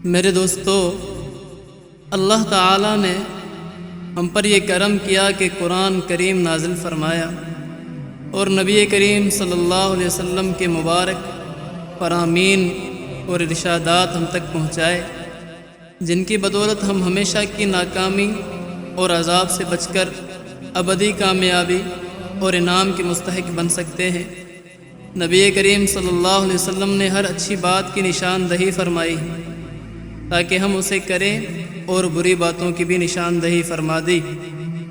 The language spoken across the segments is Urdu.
میرے دوستو، اللہ تعالیٰ نے ہم پر یہ کرم کیا کہ قرآن کریم نازل فرمایا اور نبی کریم صلی اللہ علیہ وسلم کے مبارک فرامین اور ارشادات ہم تک پہنچائے، جن کی بدولت ہم ہمیشہ کی ناکامی اور عذاب سے بچ کر ابدی کامیابی اور انعام کے مستحق بن سکتے ہیں۔ نبی کریم صلی اللہ علیہ وسلم نے ہر اچھی بات کی نشاندہی فرمائی تاکہ ہم اسے کریں، اور بری باتوں کی بھی نشاندہی فرما دی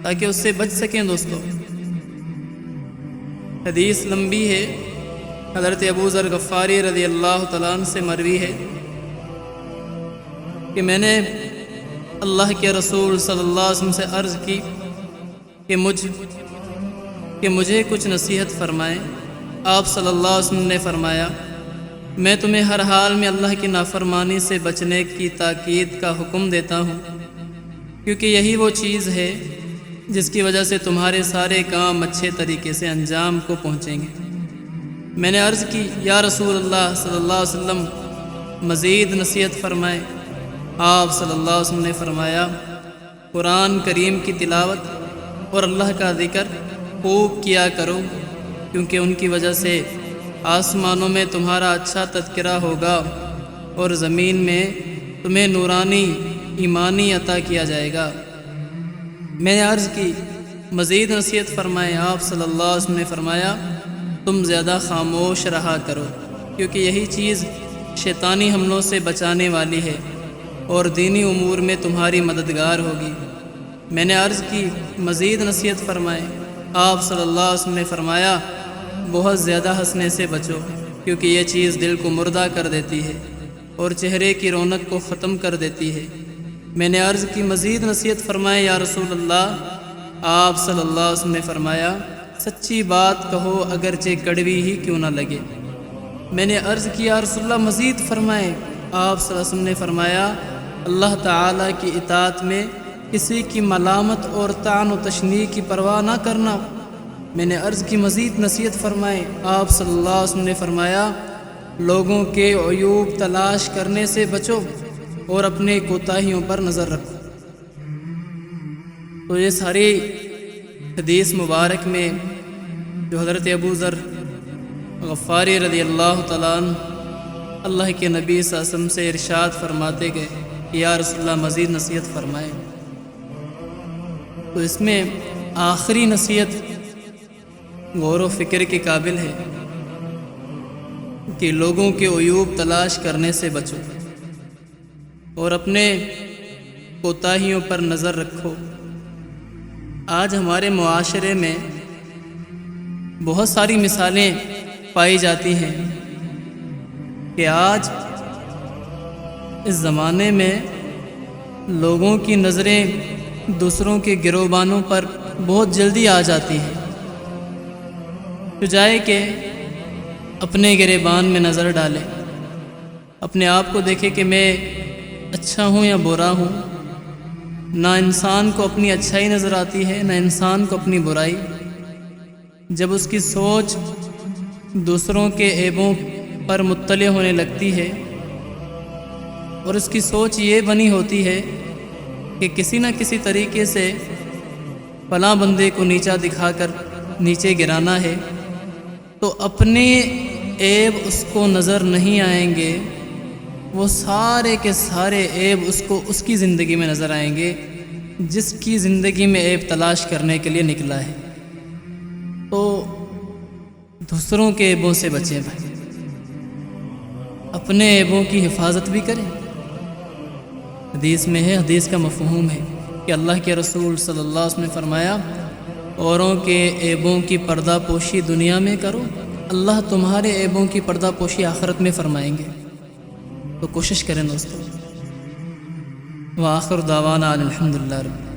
تاکہ اس سے بچ سکیں۔ دوستو، حدیث لمبی ہے، حضرت ابو ذر غفاری رضی اللہ تعالیٰ عنہ سے مروی ہے کہ میں نے اللہ کے رسول صلی اللہ علیہ وسلم سے عرض کی کہ مجھے کچھ نصیحت فرمائیں۔ آپ صلی اللہ علیہ وسلم نے فرمایا، میں تمہیں ہر حال میں اللہ کی نافرمانی سے بچنے کی تاکید کا حکم دیتا ہوں، کیونکہ یہی وہ چیز ہے جس کی وجہ سے تمہارے سارے کام اچھے طریقے سے انجام کو پہنچیں گے۔ میں نے عرض کی، یا رسول اللہ صلی اللہ علیہ وسلم، مزید نصیحت فرمائیں۔ آپ صلی اللہ علیہ وسلم نے فرمایا، قرآن کریم کی تلاوت اور اللہ کا ذکر خوب کیا کرو، کیونکہ ان کی وجہ سے آسمانوں میں تمہارا اچھا تذکرہ ہوگا اور زمین میں تمہیں نورانی ایمانی عطا کیا جائے گا۔ میں نے عرض کی، مزید نصیحت فرمائیں۔ آپ صلی اللہ علیہ وسلم نے فرمایا، تم زیادہ خاموش رہا کرو، کیونکہ یہی چیز شیطانی حملوں سے بچانے والی ہے اور دینی امور میں تمہاری مددگار ہوگی۔ میں نے عرض کی، مزید نصیحت فرمائیں۔ آپ صلی اللہ علیہ وسلم نے فرمایا، بہت زیادہ ہنسنے سے بچو، کیونکہ یہ چیز دل کو مردہ کر دیتی ہے اور چہرے کی رونق کو ختم کر دیتی ہے۔ میں نے عرض کی، مزید نصیحت فرمائے یا رسول اللہ۔ آپ صلی اللہ علیہ وسلم نے فرمایا، سچی بات کہو اگرچہ کڑوی ہی کیوں نہ لگے۔ میں نے عرض کی، یا رسول اللہ مزید فرمائے۔ آپ صلی اللہ علیہ وسلم نے فرمایا، اللہ تعالیٰ کی اطاعت میں کسی کی ملامت اور طعن و تشنیع کی پرواہ نہ کرنا۔ میں نے عرض کی، مزید نصیحت فرمائیں۔ آپ صلی اللہ علیہ وسلم نے فرمایا، لوگوں کے عیوب تلاش کرنے سے بچو اور اپنے کوتاہیوں پر نظر رکھو۔ تو یہ ساری حدیث مبارک میں جو حضرت ابو ذر غفاری رضی اللہ تعالیٰ عنہ اللہ کے نبی صلی اللہ علیہ وسلم سے ارشاد فرماتے گئے کہ یا رسول اللہ مزید نصیحت فرمائیں، تو اس میں آخری نصیحت غور و فکر کے قابل ہے کہ لوگوں کے عیوب تلاش کرنے سے بچو اور اپنے کوتاہیوں پر نظر رکھو۔ آج ہمارے معاشرے میں بہت ساری مثالیں پائی جاتی ہیں کہ آج اس زمانے میں لوگوں کی نظریں دوسروں کے گروبانوں پر بہت جلدی آ جاتی ہیں، چاہے کہ اپنے گریبان میں نظر ڈالے، اپنے آپ کو دیکھے کہ میں اچھا ہوں یا برا ہوں۔ نہ انسان کو اپنی اچھائی نظر آتی ہے، نہ انسان کو اپنی برائی۔ جب اس کی سوچ دوسروں کے عیبوں پر مطلع ہونے لگتی ہے اور اس کی سوچ یہ بنی ہوتی ہے کہ کسی نہ کسی طریقے سے فلاں بندے کو نیچا دکھا کر نیچے گرانا ہے، تو اپنے عیب اس کو نظر نہیں آئیں گے، وہ سارے کے سارے عیب اس کی زندگی میں نظر آئیں گے جس کی زندگی میں عیب تلاش کرنے کے لیے نکلا ہے۔ تو دوسروں کے عیبوں سے بچیں بھائی، اپنے عیبوں کی حفاظت بھی کریں۔ حدیث میں ہے، حدیث کا مفہوم ہے کہ اللہ کے رسول صلی اللہ علیہ وسلم نے فرمایا، اوروں کے عیبوں کی پردہ پوشی دنیا میں کرو، اللہ تمہارے عیبوں کی پردہ پوشی آخرت میں فرمائیں گے۔ تو کوشش کریں دوستو۔ وآخر دعوانا الحمدللہ رب